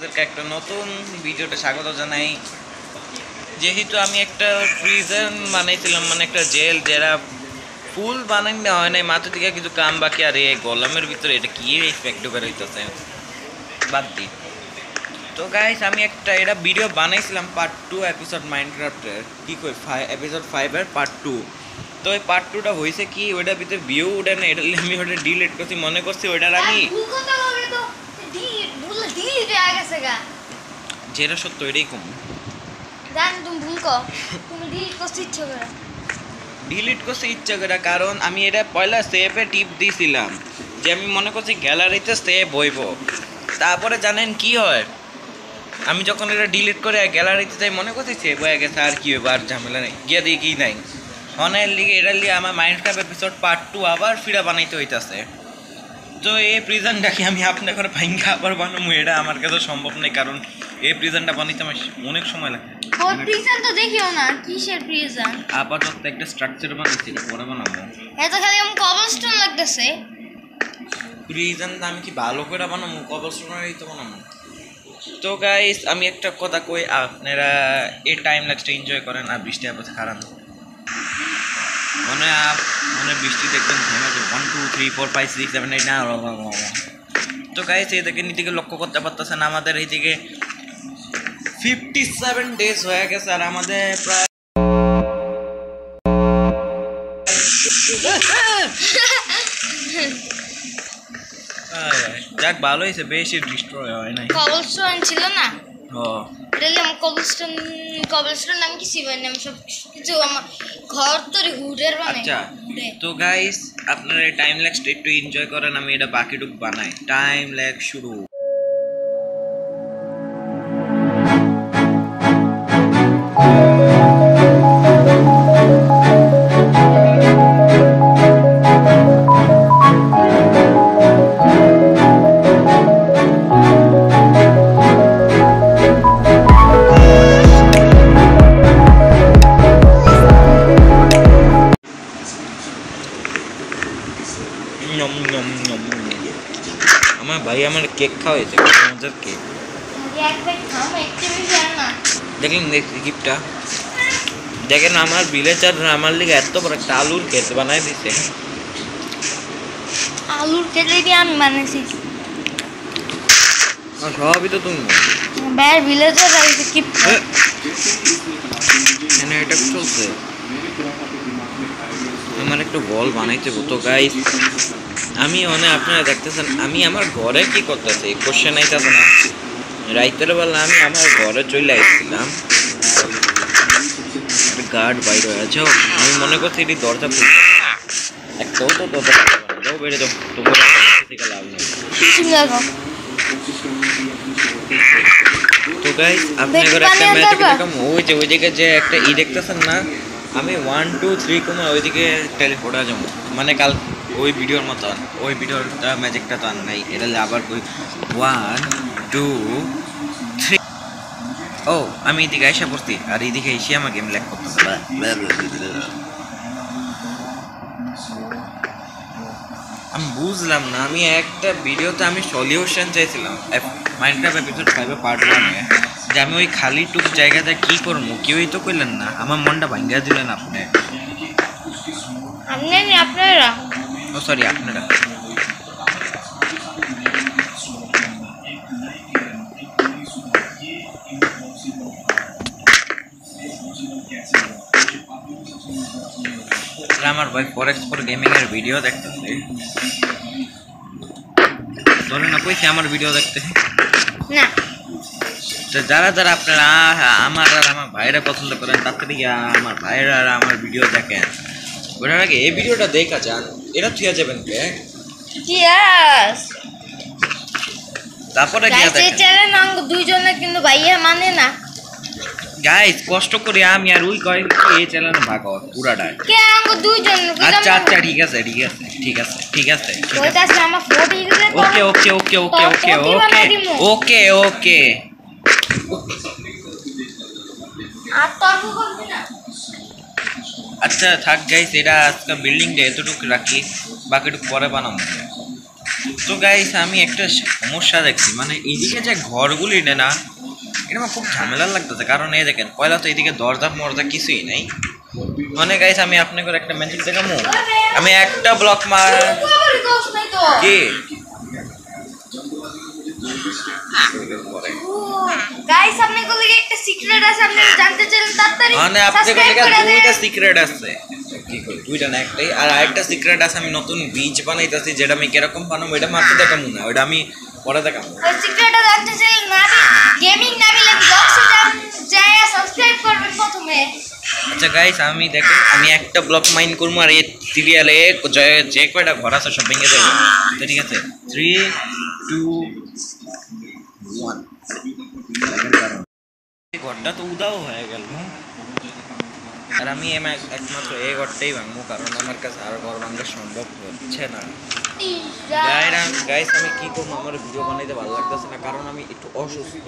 আপনাদেরকে একটা নতুন ভিডিওতে স্বাগত জানাই। যেহেতু আমি একটা প্রিজন বানাইছিলাম, মানে একটা জেল, যারা ফুল বানাইতে হয় নাই, মাথা থেকে কিছু কাম বাকি। আর এই গরমের ভিতরে এটা কি ইফেক্ট বের হইতেছে, বাদ দি। তো গাইস, আমি একটা এটা ভিডিও বানাইছিলাম পার্ট 2 এপিসোড মাইনক্রাফটের, কি কই এপিসোড 5 এর পার্ট 2। তো এই পার্ট 2টা হয়েছে কি, ওইটার ভিতরে ভিউ উঠে না, এটা আমি ওটা ডিলিট করছি, মনে করছি ওইটার আমি যেটা সত্য এটাই কম ডিলিট করতে ইচ্ছা করে, কারণ আমি এটা পয়লা সেভে টিপ দিয়েছিলাম যে আমি মনে করছি গ্যালারিতে সেভ হইব। তারপরে জানেন কি হয়, আমি যখন এটা ডিলিট করে গ্যালারিতে যাই মনে করছি সেভ হয়ে গেছে, আর কি হইব, আর ঝামেলা নেই, গিয়ে দিই কি নাই অনের লিগে এটার লিগে আমার মাইনক্রাফট এপিসোড পার্ট 2 আবার ফিরা বানাইতে হইতাছে। তো এই প্রিজনটাকে আমি আপনার ঘরে ভাঙ্গা আবার বানাবো, এটা আমার কাছে সম্ভব নেই, কারণ এই প্রিজনটা বানাইতে আমার অনেক সময় লাগে। ওই প্রিজন তো দেখিও না, কিসের প্রিজন? আপাতত একটা স্ট্রাকচার বানাইছি, পরে বানাবো। এত খালি আমার কবলস্টোন লাগতেছে। প্রিজন আমি কি ভালো করে বানাবো? কবলস্টোনেরই তো বানাবো। তো গাইস, আমি একটা কথা কই, আপনারা এই টাইম লাইফটা এনজয় করেন আর বৃষ্টি আপনাদের খারাপ মনে বৃষ্টি দেখবেন থেমে যাবে 1 2 3 4 5 6 7 8 9। তো গাইস, এইদিকে নিদিকে লক্ষ্য করতে পারতেছেন, আমাদের এইদিকে 57 ডেজ হয়ে গেছে, আর আমাদের প্রায় যাক ভালো হয়েছে, বেশি ডিস্ট্রয় হয় নাই। কবলস্টোন ছিল না? ও রেলে আমার কবলস্টোন আমি কি সিবাই না, সব কিছু আমার ঘর তো হুডের বানাই। আচ্ছা, তো গাইস আপনারা এই টাইম ল্যাপসটা একটু এনজয় করেন, আমি এটা বাকিটুকু বানাই। টাইম ল্যাপস শুরু। আমার ভাই আমার কেক খাওয়াইছে, মজার কেক। দেখলেন গিফটটা, দেখেন আমার ভিলেজার আমার লিগে এত বড় একটা আলুর ক্ষেত বানাই দিছে। আলুর কেটে দিয়ে আমি বানাইছি। সবই তো তুমি বের ভিলেজার আইছে কি এখানে এটা চলছে। আমার একটা বল বানাইতে হতো গাইস। আমি আপনারা দেখতেছেন আমি আমার ঘরে কি করতেছি, কোশ্চেন আইতাছে না। রাইতের বেলা আমি আমার ঘরে চলে আসছিলাম, গার্ড বাইরে আছে, আমি মনে করছি এটি দরজা একটাও তো দরজা যাও বেড়ে যাও, তোমার থেকে লাভ নেই। তো গাইস, আপনার ঘরে একটা ম্যাজিক দেখাম, ওই যে ওইদিকে যে একটা ই দেখতেছেন না, আমি 1 2 3 কমা ওইদিকে টেলিপোর্ট আ যাবো, মানে কাল ওই ভিডিওর মতন। ওই ভিডিওটা ম্যাজিকটা তো আন নাই, এটা আবার কই 1 2 3। ও আমি এদিকে এসে পড়ছি, আর এইদিকে এসে আমার গেম ল্যাগ করতেছে। আমি বুঝলাম না, আমি একটা ভিডিওতে আমি সলিউশন চাইছিলাম মাইনক্রাফট এপিসোড 5 এর পার্ট 1 এ, যে আমি ওই খালি টুক জায়গাতে কি করবো, কেউই তো কইলেন না, আমার মনটা ভাঙ্গা দিলেন আপনি। আপনারা ও সরি, আপনারা। আমার ভাই ফরেক্সপোর গেমিং এর ভিডিও দেখতেছে, ধরে না কইছে আমার ভিডিও দেখতে না। যারা যারা আপনারা আমার আর আমার ভাইরা পছন্দ করেন, তাড়াতাড়ি আমার ভাইরা আর আমার ভিডিও দেখেন। ওটার আগে এই ভিডিওটা দেখা যান, এটা থিয়া যাবেন কে তারপরে দুইজনে কিন্তু ভাইয়া মানে না গাইস, কষ্ট করে আমি আর ওই কয় এই চ্যানেল ভাগত পুরাটা কে আঙ্গ দুইজন। আচ্ছা আচ্ছা, ঠিক আছে ঠিক আছে ঠিক আছে ঠিক আছে ওইটাছে আমার ফটো দিতে। ওকে ওকে ওকে ওকে ওকে ওকে ওকে ওকে। আর তর্ক করবি না। আচ্ছা থাক গাইস, এটা আজকে বিল্ডিংটা এতটুকু রাখি, বাকিটুকু পরে বানাবো। তো গাইস আমি একটা সমস্যা দেখছি, মানে এইদিকে যে ঘরগুলি না, এটা আমার খুব ঝামেলা লাগতেছে। কারণ এই দেখেন, পয়লা তো এইদিকে দরজা মরজা কিছুই নাই। মানে গাইস আমি আপনাকে একটা ম্যাজিক দেখাবো। আমি একটা ব্লক মার কি গাইস আপনি কোলে একটা সিক্রেট আছে, আপনি জানতে চাইলে তাড়াতাড়ি মানে আপনি সাবস্ক্রাইব করে দেন। দুইটা সিক্রেট আছে, কি কই দুইটা না একটাই। আর আরেকটা সিক্রেট আছে, আমি নতুন বীজ বানাইতেছি, যেটা আমি কিরকম বানাবো এটা মাত্র দেখাবো না, ওটা আমি পরে দেখাবো। ওই সিক্রেটটা জানতে চাইলে নাবি গেমিং নাবি লাগে বক্সে যায় সাবস্ক্রাইব করবেন প্রথমে। আচ্ছা গাইস আমি দেখেন, আমি একটা ব্লক মাইন করবো আর এই সিরিয়ালে যে কয়টা ঘর আছে সব ভেঙে যাবে। তো ঠিক আছে, 3 2 1। এই ঘরটা তো উদাও হয়ে গেল, আর আমি একমাত্র এই ঘরটাই ভাঙবো, কারণ আমার কাছে আর ঘর ভাঙা সম্ভব হচ্ছে না। গাইস আমি কি করবো, আমার ভিডিও বানাইতে ভালো লাগতেছে না, কারণ আমি একটু অসুস্থ।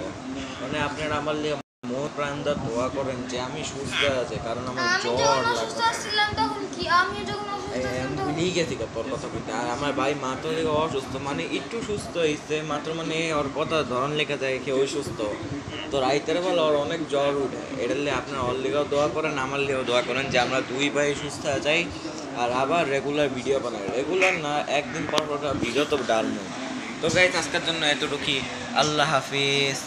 মানে আপনারা আমার লিয়ে মোর প্রাণদা দোয়া করেন যে আমি সুস্থ আছে, কারণ আমার আমি জ্বর যখন অসুস্থ লাগছে। ছিলাম তখন কি আমি যখন অসুস্থ ছিলাম তখন ভুলেই গেছি তোর কথা বলতে। আর আমার ভাই মাত্র অসুস্থ, মানে একটু সুস্থ হয়েছে মাত্র, মানে ওর কথা ধরন লেখা যায় কি ওই সুস্থ। তো রাইতের বেলা ওর অনেক জ্বর উঠে, এটার লিয়ে আপনার ওর লিগেও দোয়া করেন, আমার লিগেও দোয়া করেন যে আমরা দুই ভাই সুস্থ যাই, আর আবার রেগুলার ভিডিও বানাই। রেগুলার না, একদিন পর পর ভিডিও তো ডালবো। তো গাইস আজকের জন্য এতটুকুই, আল্লাহ হাফিজ।